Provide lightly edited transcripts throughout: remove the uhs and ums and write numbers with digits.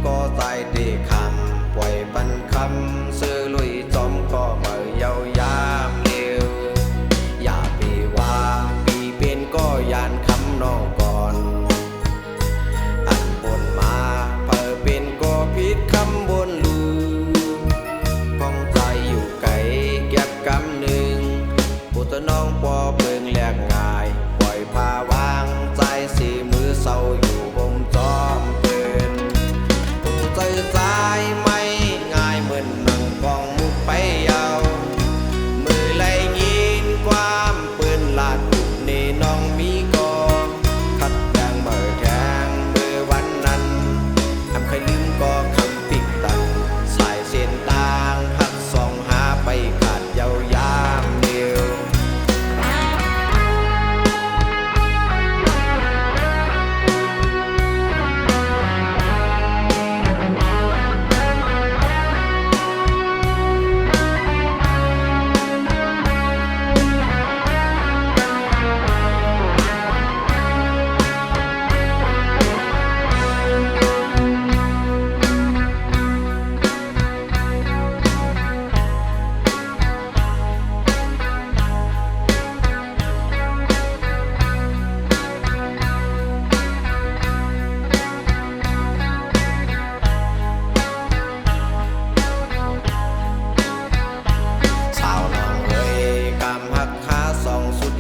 ก็ตายดีคำปล่อยบันคำซื้อลุยจอมก็เมื่อยาวยามเร็วอย่าปีว่าปีเป็นก็ยานคำน้องก่อนอันบนมาเพิ่เป็นก็ผิดคำบนลือพ้องใจอยู่ไกลเก็บกำหนึ่งปุตน้องปอเพิงแลกง่ายปล่อยพาวางใจสีมือเศร้าอยู่ผมจอมเกินผู้ใจสายไม่ง่ายเหมือนนั่งกองมุกไปยาวมือไล่ยินความปืนลาดจุดนี่น้องมีก็ทัดแดงเมื่อแทงมือวันนั้นทำใครลืมก็คำติดตันสายเส้นต่างหักสองหาไปขาดยาวยามเดียว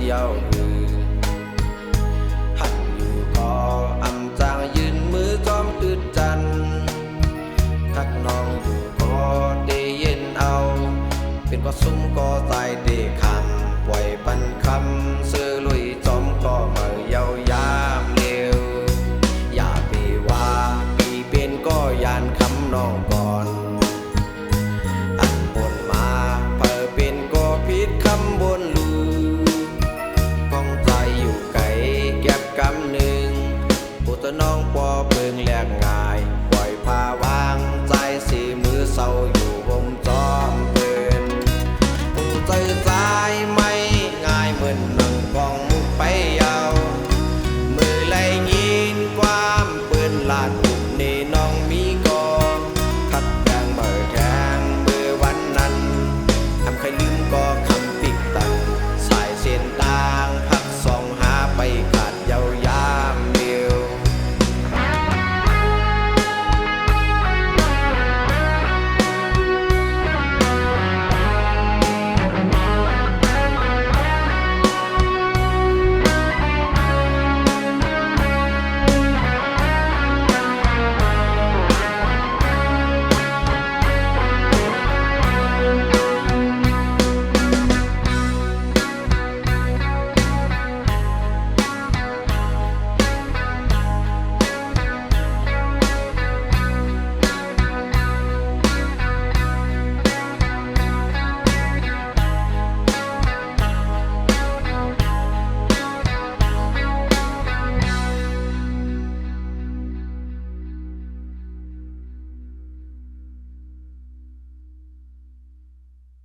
เย้ามือหันอยู่ก็อำจางยืนมือจอมตืดจันทักน้องอยู่ก็ได้เย็นเอาเป็นก็ซุ้มก็ตายได้คำปล่อยปันคำซื้อลุยจอมก็เมื่อยาวยามเร็วอย่าไปว่าปีเป็นก็ยานคำน้องก่อนอันบนมาเพิ่เป็นก็ผิดคำบนลือกำหนึ่งปุตน้องปอเพิงแลกง่ายปล่อยพาวางใจสีมือเศร้าอยู่ผมจอมเกินผู้ใจ